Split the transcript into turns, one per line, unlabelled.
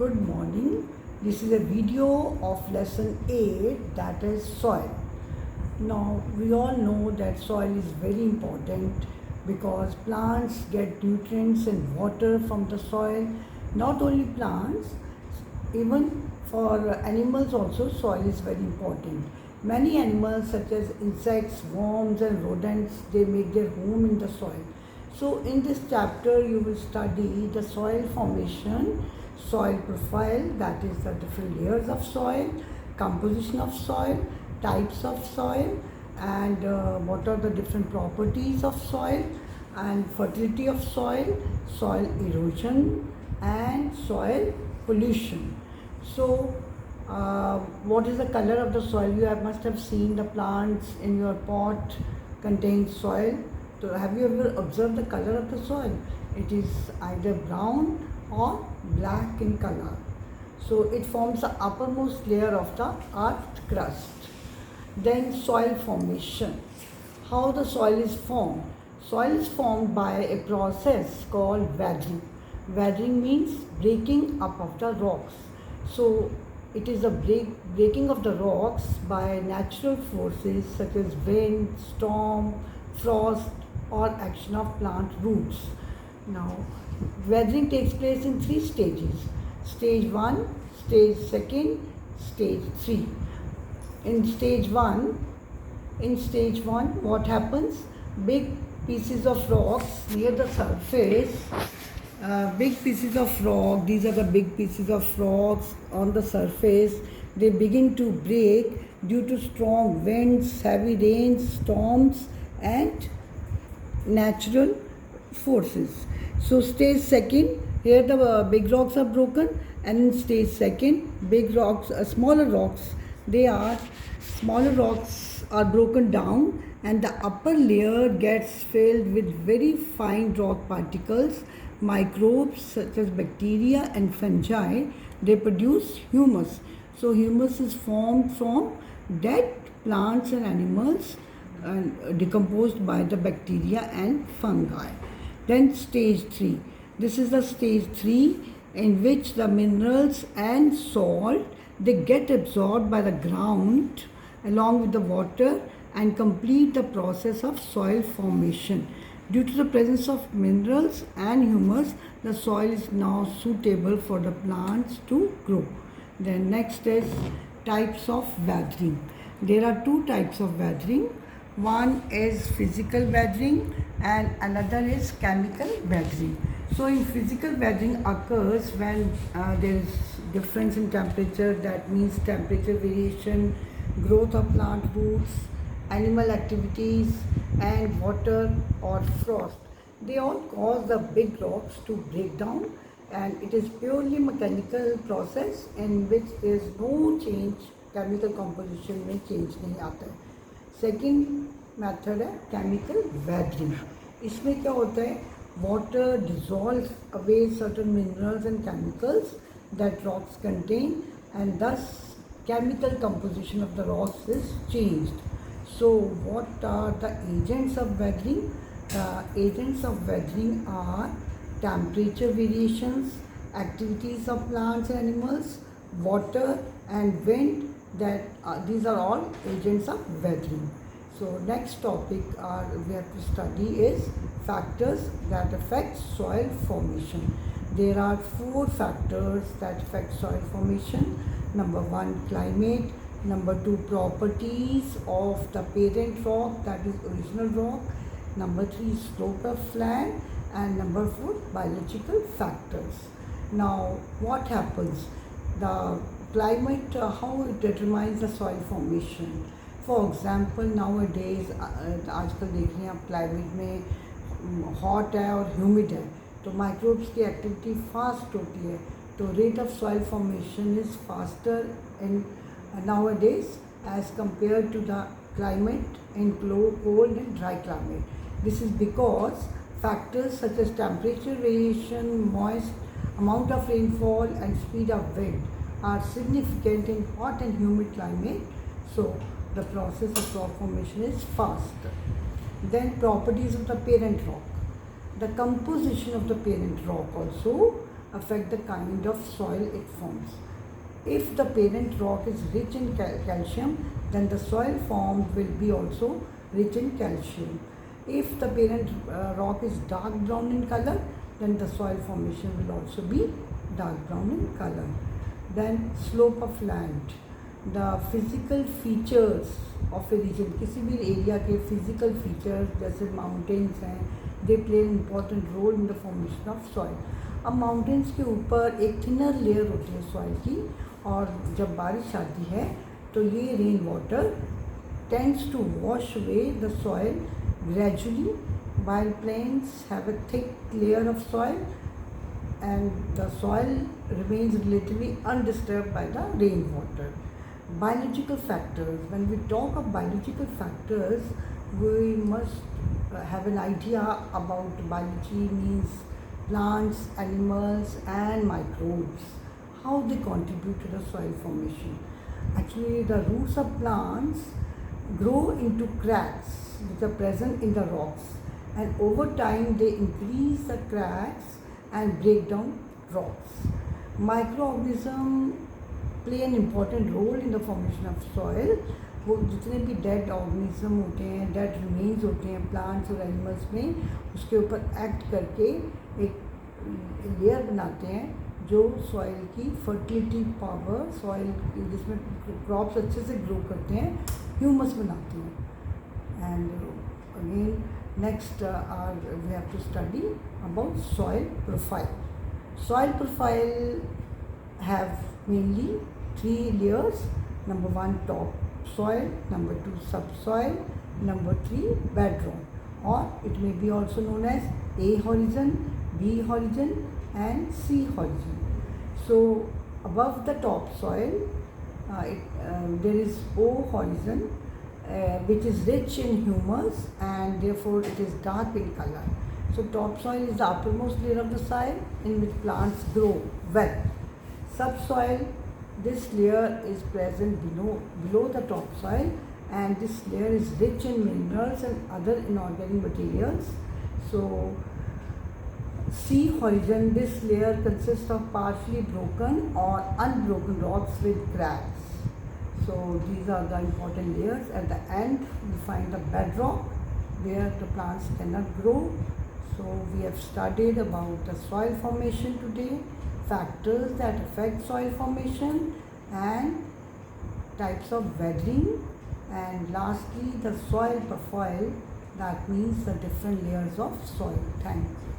Good morning. This is a video of lesson 8, that is soil. Now we all know that soil is very important because plants get nutrients and water from the soil. Not only plants, even for animals also soil is very important. Many animals such as insects, worms and rodents, they make their home in the soil. So in this chapter you will study the soil formation, soil profile, that is the different layers of soil, composition of soil, types of soil, and what are the different properties of soil, and fertility of soil, soil erosion and soil pollution. So what is the color of the soil? Must have seen the plants in your pot contain soil. So have you ever observed the color of the soil? It is either brown or black in color. So it forms the uppermost layer of the earth crust. Then soil formation. How the soil is formed? Soil is formed by a process called weathering. Weathering means breaking up of the rocks. So it is a breaking of the rocks by natural forces such as wind, storm, frost, or action of plant roots. Now, weathering takes place in 3 stages. Stage 1, stage 2, stage 3. In stage 1, what happens? Big pieces of rocks near the surface, big pieces of rock, these are the big pieces of rocks on the surface, they begin to break due to strong winds, heavy rains, storms and natural forces. So stage 2, here the big rocks are broken, and in stage 2, smaller rocks are broken down, and the upper layer gets filled with very fine rock particles, microbes such as bacteria and fungi. They produce humus. So humus is formed from dead plants and animals and decomposed by the bacteria and fungi. Then stage 3. This is the stage 3 in which the minerals and salt, they get absorbed by the ground along with the water and complete the process of soil formation. Due to the presence of minerals and humus, the soil is now suitable for the plants to grow. Then next is types of weathering. There are 2 types of weathering. One is physical weathering and another is chemical weathering. So in physical weathering occurs when there is difference in temperature, that means temperature variation, growth of plant roots, animal activities and water or frost. They all cause the big rocks to break down, and it is purely mechanical process in which there is no change, chemical composition में change नहीं आता है. Second method है chemical weathering. इसमें क्या होता है? Water dissolve away certain minerals and chemicals that rocks contain, and thus chemical composition of the rocks is changed. So what are the agents of weathering? The agents of weathering are temperature variations, activities of plants and animals, water and wind. These are all agents of weathering. So next topic we have to study is factors that affect soil formation. There are 4 factors that affect soil formation. Number 1, climate. Number 2, properties of the parent rock, that is original rock. Number 3, slope of land. And number 4, biological factors. Now what happens? The climate, how it determines the soil formation. For example, nowadays आजकल देख रहे हैं आप climate में hot है और humid है, तो माइक्रोब्स की एक्टिविटी फास्ट होती है, तो rate of soil formation is faster in nowadays as compared to the climate in cold and dry climate. This is because factors such as temperature variation, moist amount of rainfall and speed of wind are significant in hot and humid climate. So the process of rock formation is fast. Then properties of the parent rock. The composition of the parent rock also affect the kind of soil it forms. If the parent rock is rich in calcium, then the soil formed will be also rich in calcium. If the parent rock is dark brown in color, then the soil formation will also be dark brown in color. Then slope of land, the physical features of a region, किसी भी area के physical features जैसे mountains हैं, they play an important role in the formation of soil. अब mountains के ऊपर एक thinner layer होती है soil की, और जब बारिश आती है तो ये rain water tends to wash away the soil gradually, while plains have a thick layer of soil and the soil remains relatively undisturbed by the rainwater. Biological factors. When we talk of biological factors, we must have an idea about biology means plants, animals and microbes, how they contribute to the soil formation. Actually, the roots of plants grow into cracks which are present in the rocks, and over time they increase the cracks and break down rocks. Microorganisms play an important role in the formation of soil. वो जितने भी dead organism होते हैं, dead remains होते हैं plants और animals में, उसके ऊपर एक्ट करके एक लेयर बनाते हैं जो सॉइल की फर्टिलिटी पावर, सॉइल जिसमें क्रॉप्स अच्छे से ग्रो करते हैं, ह्यूमस बनाते हैं. And again next we have to study about soil profile. Soil profile have mainly 3 layers. Number 1 top soil, number 2 subsoil, number 3 bedrock, or it may be also known as A horizon, B horizon and C horizon. So above the topsoil there is O horizon, which is rich in humus and therefore it is dark in color. So topsoil is the uppermost layer of the soil in which plants grow well. Subsoil, this layer is present below the topsoil, and this layer is rich in minerals and other inorganic materials. So C horizon, this layer consists of partially broken or unbroken rocks with cracks. So these are the important layers. At the end we find the bedrock where the plants cannot grow. So we have studied about the soil formation today, factors that affect soil formation and types of weathering, and lastly the soil profile, that means the different layers of soil. Thank you.